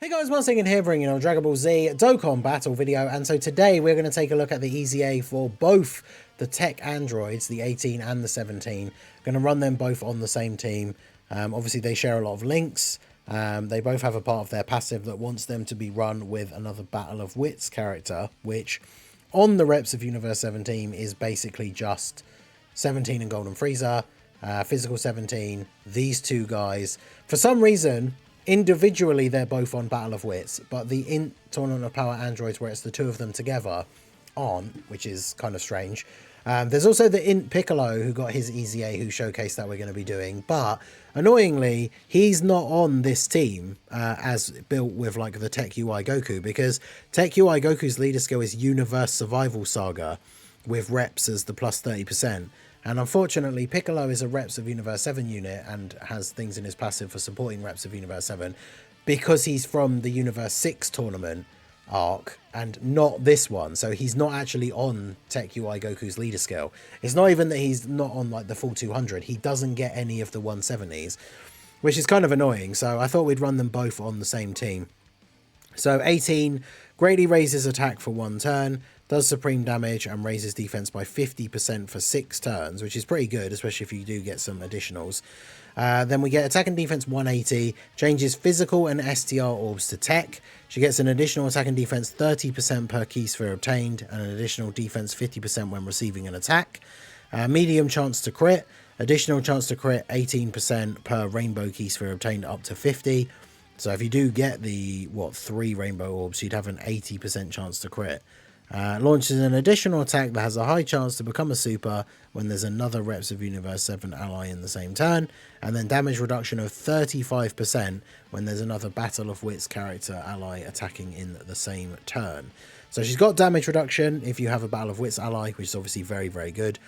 Hey guys, once again here bringing on Dragon Ball Z Dokkan battle video, and so today we're going to take a look at the EZA for both the tech androids, the 18 and the 17. Going to run them both on the same team. Obviously they share a lot of links. They both have a part of their passive that wants them to be run with another Battle of Wits character, which on the reps of Universe 17 is basically just 17 and Golden Frieza, Physical 17, these two guys. For some reason, individually they're both on Battle of Wits, but the Tournament of Power androids, where it's the two of them together, aren't, which is kind of strange. There's also the Int Piccolo who got his EZA, who showcased that we're going to be doing, but annoyingly he's not on this team as built with like the Tech UI Goku, because Tech UI Goku's leader skill is Universe Survival Saga with reps as the plus 30%. And unfortunately, Piccolo is a reps of Universe 7 unit and has things in his passive for supporting reps of Universe 7 because he's from the Universe 6 tournament arc and not this one. So he's not actually on Tech UI Goku's leader skill. It's not even that he's not on like the full 200. He doesn't get any of the 170s, which is kind of annoying. So I thought we'd run them both on the same team. So 18 greatly raises attack for 1 turn, does supreme damage and raises defense by 50% for 6 turns, which is pretty good, especially if you do get some additionals. Then we get attack and defense 180, changes physical and STR orbs to tech. She gets an additional attack and defense 30% per key sphere obtained, and an additional defense 50% when receiving an attack. Medium chance to crit, additional chance to crit 18% per rainbow key sphere obtained up to 50. So if you do get the, 3 rainbow orbs, you'd have an 80% chance to crit. Launches an additional attack that has a high chance to become a super when there's another reps of Universe 7 ally in the same turn. And then damage reduction of 35% when there's another Battle of Wits character ally attacking in the same turn. So she's got damage reduction if you have a Battle of Wits ally, which is obviously very, very good.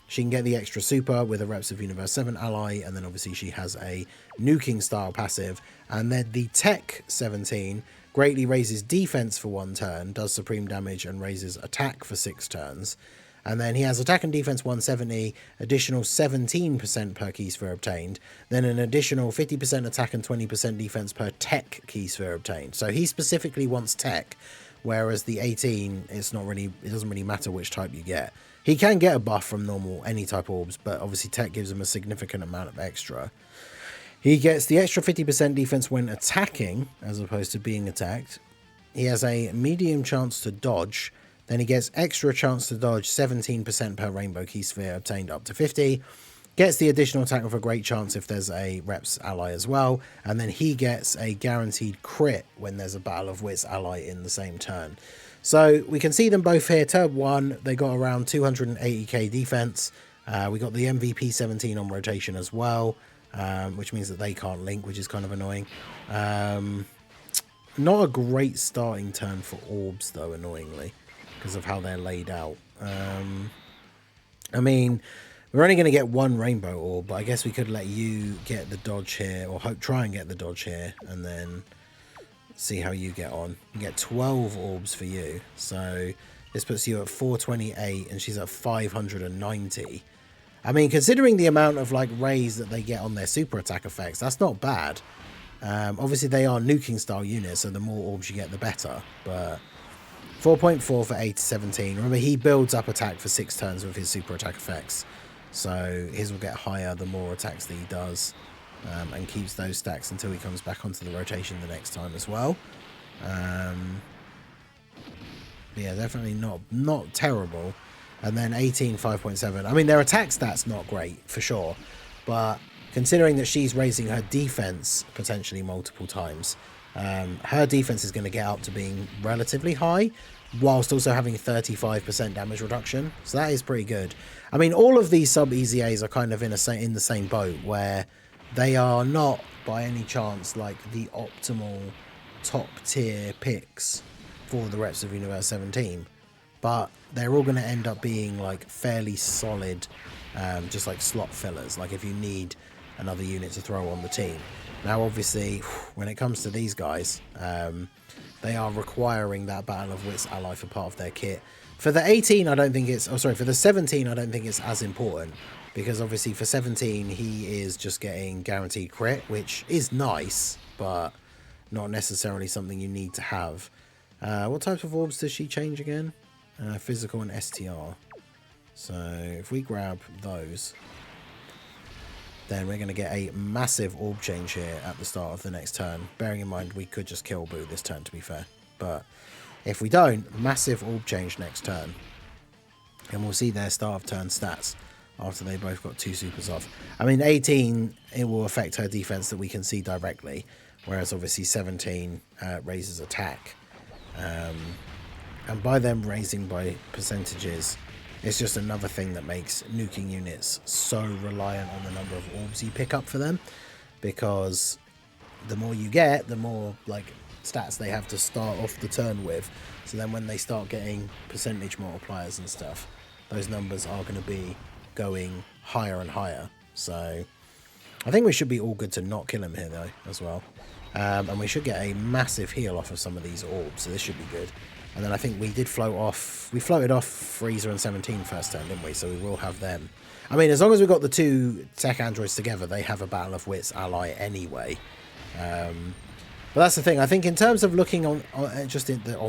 She can get the extra super with a reps of Universe 7 ally, and then obviously she has a nuking style passive. And then the Tech 17 greatly raises defense for 1 turn, does supreme damage and raises attack for 6 turns. And then he has attack and defense 170, additional 17% per key sphere obtained, then an additional 50% attack and 20% defense per tech key sphere obtained. So he specifically wants tech, whereas the 18, it doesn't really matter which type you get. He can get a buff from normal any type orbs, but obviously tech gives him a significant amount of extra. He gets the extra 50% defense when attacking as opposed to being attacked. He has a medium chance to dodge. Then he gets extra chance to dodge 17% per rainbow key sphere obtained up to 50. Gets the additional attack with a great chance if there's a reps ally as well. And then he gets a guaranteed crit when there's a Battle of Wits ally in the same turn. So we can see them both here. Turn 1, they got around 280k defense. We got the MVP 17 on rotation as well. Which means that they can't link, which is kind of annoying. Not a great starting turn for orbs, though, annoyingly, because of how they're laid out. I mean, we're only going to get 1 rainbow orb, but I guess we could let you get the dodge here, or try and get the dodge here, and then see how you get on. You get 12 orbs for you, so this puts you at 428, and she's at 590. I mean, considering the amount of like raise that they get on their super attack effects, that's not bad. Obviously they are nuking style units, so the more orbs you get the better, but 4.4 for 8 to 17. Remember, he builds up attack for 6 turns with his super attack effects, so his will get higher the more attacks that he does, and keeps those stacks until he comes back onto the rotation the next time as well. Yeah, definitely not terrible. And then 18, 5.7. I mean, their attack stats not great, for sure. But considering that she's raising her defense potentially multiple times, her defense is going to get up to being relatively high, whilst also having 35% damage reduction. So that is pretty good. I mean, all of these sub-EZAs are kind of in the same boat, where they are not, by any chance, like the optimal top-tier picks for the reps of Universe 17. But they're all going to end up being like fairly solid, just like slot fillers, like if you need another unit to throw on the team. Now obviously when it comes to these guys, they are requiring that Battle of Wits ally for part of their kit. For the 18 I don't think it's, for the 17 I don't think it's as important, because obviously for 17 he is just getting guaranteed crit, which is nice, but not necessarily something you need to have. What types of orbs does she change again? Physical and STR. So if we grab those, then we're going to get a massive orb change here at the start of the next turn. Bearing in mind we could just kill Boo this turn, to be fair. But if we don't, massive orb change next turn. And we'll see their start of turn stats after they both got 2 supers off. I mean, 18, it will affect her defense that we can see directly. Whereas obviously 17 raises attack. And by them raising by percentages, it's just another thing that makes nuking units so reliant on the number of orbs you pick up for them, because the more you get, the more like stats they have to start off the turn with. So then when they start getting percentage multipliers and stuff, those numbers are going to be going higher and higher. So I think we should be all good to not kill him here though as well. And we should get a massive heal off of some of these orbs, so this should be good. And then I think we did float off, we floated off Freezer and 17 first turn, didn't we? So we will have them. I mean, as long as we've got the 2 tech androids together, they have a Battle of Wits ally anyway. But that's the thing. I think in terms of looking on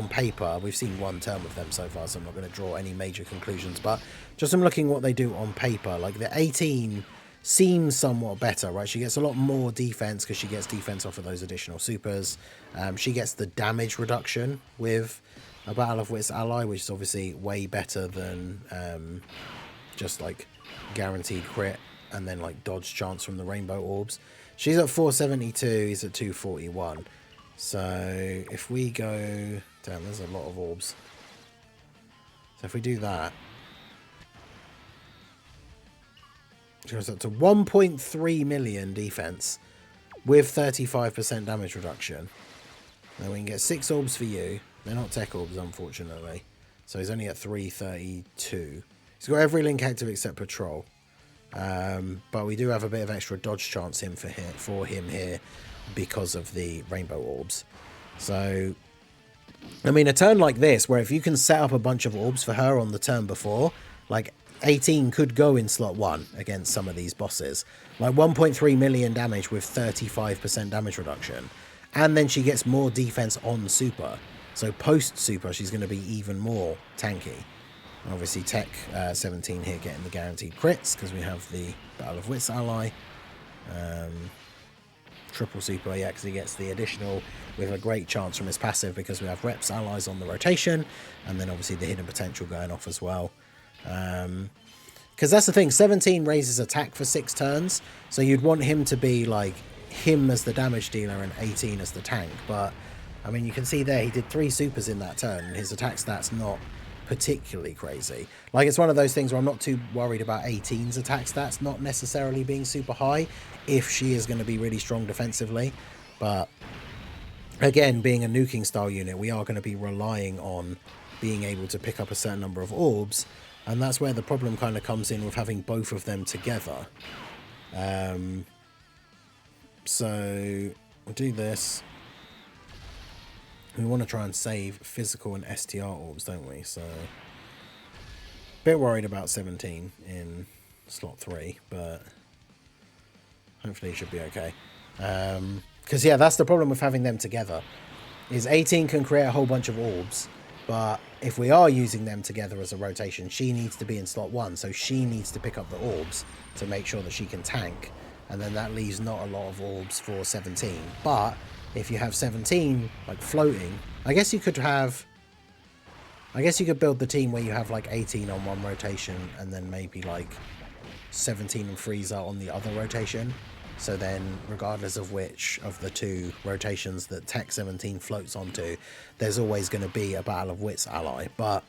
paper, we've seen 1 turn with them so far, so I'm not going to draw any major conclusions. But just from looking what they do on paper, like the 18 seems somewhat better, right? She gets a lot more defense because she gets defense off of those additional supers. She gets the damage reduction with a Battle of Wits ally, which is obviously way better than just like guaranteed crit and then like dodge chance from the rainbow orbs. She's at 472, he's at 241. So if we go, damn, there's a lot of orbs. So if we do that, it goes up to 1.3 million defense with 35% damage reduction. Then we can get 6 orbs for you. They're not tech orbs, unfortunately. So he's only at 332. He's got every link active except patrol. But we do have a bit of extra dodge chance for him here because of the rainbow orbs. So, I mean, a turn like this, where if you can set up a bunch of orbs for her on the turn before, like 18 could go in slot 1 against some of these bosses. Like 1.3 million damage with 35% damage reduction. And then she gets more defense on super. So post super, she's going to be even more tanky. Obviously, Tech 17 here getting the guaranteed crits because we have the Battle of Wits ally. Triple super, yeah, because he gets the additional with a great chance from his passive because we have Reps allies on the rotation. And then obviously the hidden potential going off as well. Because that's the thing, 17 raises attack for 6 turns. So you'd want him to be like him as the damage dealer and 18 as the tank. But I mean, you can see there he did 3 supers in that turn, and his attack stats not particularly crazy. Like, it's one of those things where I'm not too worried about 18's attack stats not necessarily being super high if she is going to be really strong defensively. But again, being a nuking style unit, we are going to be relying on being able to pick up a certain number of orbs, and that's where the problem kind of comes in with having both of them together. So we'll do this. We want to try and save physical and STR orbs, don't we? So, bit worried about 17 in slot 3, but hopefully it should be okay. Because, yeah, that's the problem with having them together, is 18 can create a whole bunch of orbs, but if we are using them together as a rotation, she needs to be in slot 1, so she needs to pick up the orbs to make sure that she can tank, and then that leaves not a lot of orbs for 17. But if you have 17 like floating, I guess you could build the team where you have like 18 on one rotation and then maybe like 17 and Freezer on the other rotation. So then regardless of which of the 2 rotations that Tech 17 floats onto, there's always going to be a Battle of Wits ally. But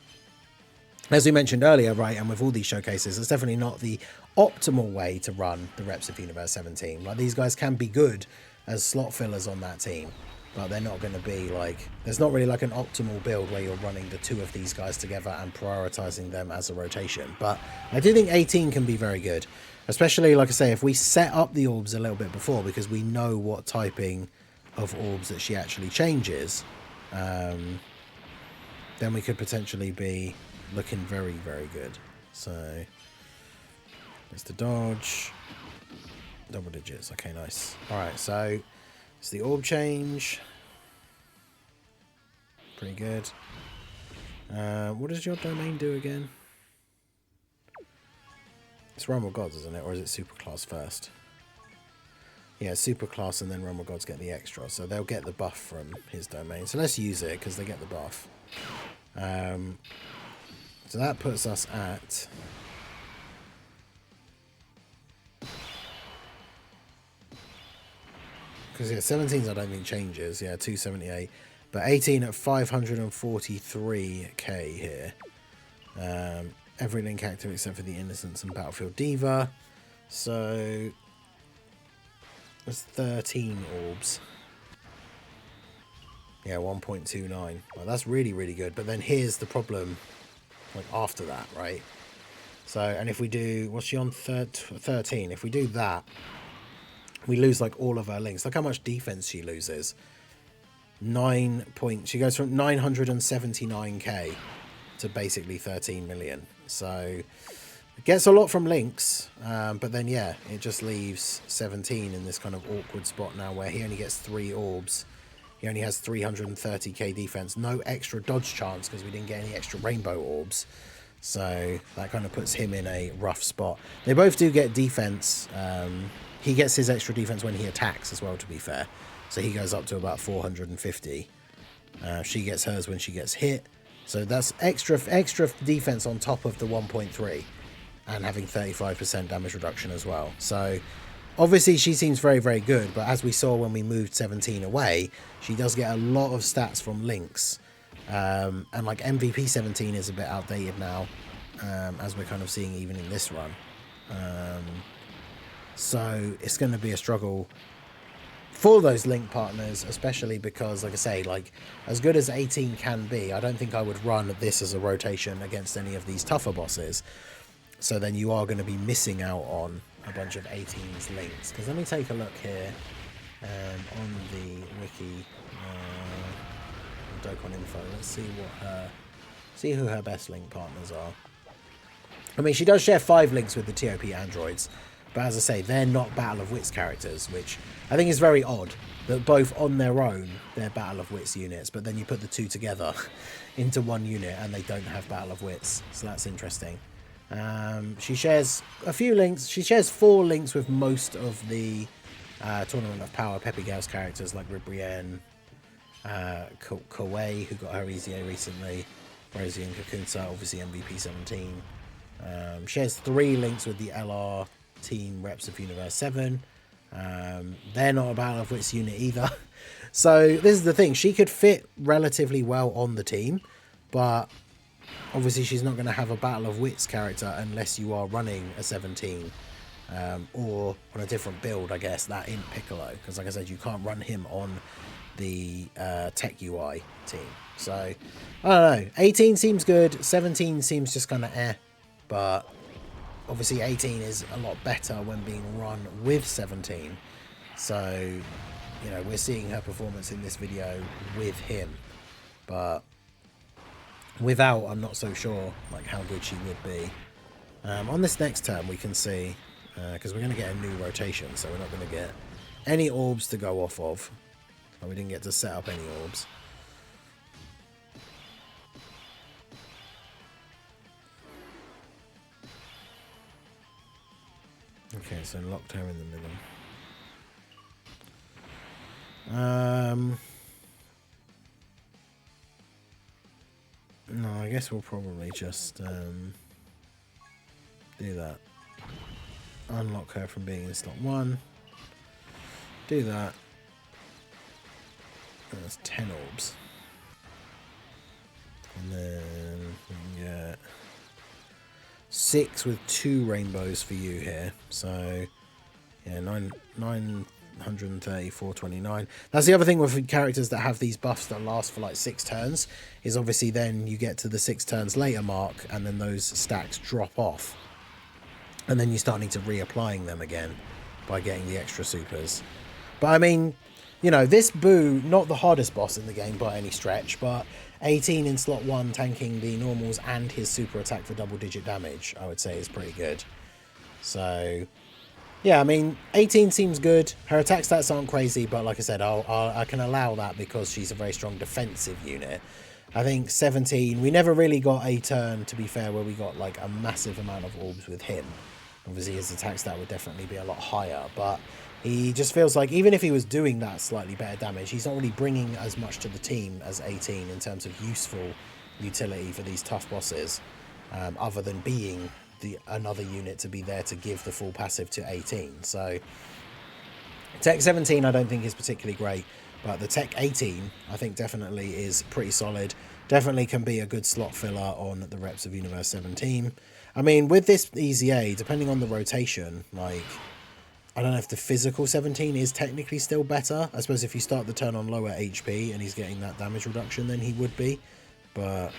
as we mentioned earlier, right, and with all these showcases, it's definitely not the optimal way to run the Reps of Universe 17. Like, these guys can be good as slot fillers on that team, but they're not going to be like, there's not really like an optimal build where you're running the 2 of these guys together and prioritizing them as a rotation. But I do think 18 can be very good, especially, like I say, if we set up the orbs a little bit before, because we know what typing of orbs that she actually changes, then we could potentially be looking very, very good. So it's the dodge. Double digits. Okay, nice. Alright, so it's the orb change. pretty good. What does your domain do again? It's Realm of Gods, isn't it? Or is it Superclass first? Yeah, Superclass and then Realm of Gods get the extra. So they'll get the buff from his domain. So let's use it because they get the buff. So that puts us at... Because, yeah, 17s I don't think changes. Yeah, 278. But 18 at 543k here. Every link active except for the Innocence and Battlefield Diva. So... That's 13 orbs. Yeah, 1.29. Well, that's really, really good. But then here's the problem, like, after that, right? So, and if we do... What's she on? 13. If we do that... We lose like all of our links. Look how much defense she loses. 9 points. She goes from 979k to basically 13 million. So it gets a lot from links. But then, yeah, it just leaves 17 in this kind of awkward spot now where he only gets 3 orbs. He only has 330k defense. No extra dodge chance because we didn't get any extra rainbow orbs. So that kind of puts him in a rough spot. They both do get defense. He gets his extra defense when he attacks as well, to be fair. So he goes up to about 450. She gets hers when she gets hit. So that's extra defense on top of the 1.3. And having 35% damage reduction as well. So obviously she seems very, very good. But as we saw when we moved 17 away, she does get a lot of stats from links. And like MVP 17 is a bit outdated now. As we're kind of seeing even in this run. So it's going to be a struggle for those link partners, especially because, like I say, like as good as 18 can be, I don't think I would run this as a rotation against any of these tougher bosses. So then you are going to be missing out on a bunch of 18's links. Because let me take a look here on the wiki, Dokkan info. Let's see who her best link partners are. I mean, she does share 5 links with the TOP androids. But as I say, they're not Battle of Wits characters, which I think is very odd that both on their own, they're Battle of Wits units, but then you put the two together into one unit and they don't have Battle of Wits. So that's interesting. She shares a few links. She shares 4 links with most of the Tournament of Power Peppy Gals characters like Ribrienne, Kawei, who got her EZA recently, Rosie and Kakunsa, obviously MVP 17. Shares 3 links with the LR team reps of Universe 7. They're not a Battle of Wits unit either. So this is the thing, she could fit relatively well on the team, but obviously she's not going to have a Battle of Wits character unless you are running a 17 or on a different build, I guess, that in Piccolo, because like I said, you can't run him on the Tech UI team. So I don't know, 18 seems good, 17 seems just kind of but obviously 18 is a lot better when being run with 17. So, you know, we're seeing her performance in this video with him. But without, I'm not so sure like how good she would be. On this next turn, we can see, because we're going to get a new rotation, so we're not going to get any orbs to go off of. And we didn't get to set up any orbs. Okay, so locked her in the middle. No, I guess we'll probably just do that. Unlock her from being in slot 1. Do that. And that's 10 orbs. And then we can get 6 with 2 rainbows for you here. So yeah, 930, 429. That's the other thing with characters that have these buffs that last for like 6 turns, is obviously then you get to the 6 turns later mark and then those stacks drop off. And then you start needing to reapplying them again by getting the extra supers. But I mean, you know, this Boo, not the hardest boss in the game by any stretch, but 18 in slot 1 tanking the normals and his super attack for double-digit damage, I would say is pretty good. So, yeah, I mean, 18 seems good. Her attack stats aren't crazy, but like I said, I can allow that because she's a very strong defensive unit. I think 17, we never really got a turn, to be fair, where we got like a massive amount of orbs with him. Obviously his attack stat would definitely be a lot higher, but he just feels like even if he was doing that slightly better damage, he's not really bringing as much to the team as 18 in terms of useful utility for these tough bosses, other than being another unit to be there to give the full passive to 18. So Tech 17 I don't think is particularly great, but the Tech 18 I think definitely is pretty solid. Definitely can be a good slot filler on the reps of Universe 17. I mean, with this EZA, depending on the rotation, like, I don't know if the physical 17 is technically still better. I suppose if you start the turn on lower HP and he's getting that damage reduction, then he would be. But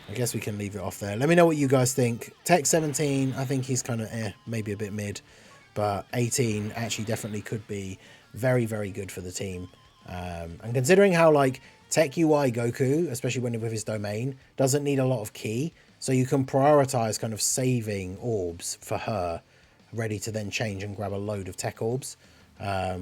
I guess we can leave it off there. Let me know what you guys think. Tech 17, I think he's kind of maybe a bit mid. But 18 actually definitely could be very, very good for the team. And considering how, like, Tech UI Goku, especially when with his domain, doesn't need a lot of ki. So you can prioritize kind of saving orbs for her, ready to then change and grab a load of tech orbs,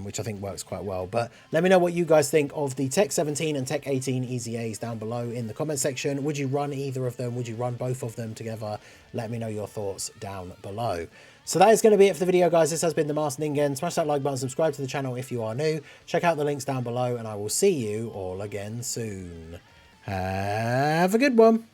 which I think works quite well. But let me know what you guys think of the Tech 17 and Tech 18 EZAs down below in the comment section. Would you run either of them? Would you run both of them together? Let me know your thoughts down below. So that is going to be it for the video, guys. This has been the Masked Ningen. Smash that like button, subscribe to the channel if you are new. Check out the links down below, and I will see you all again soon. Have a good one.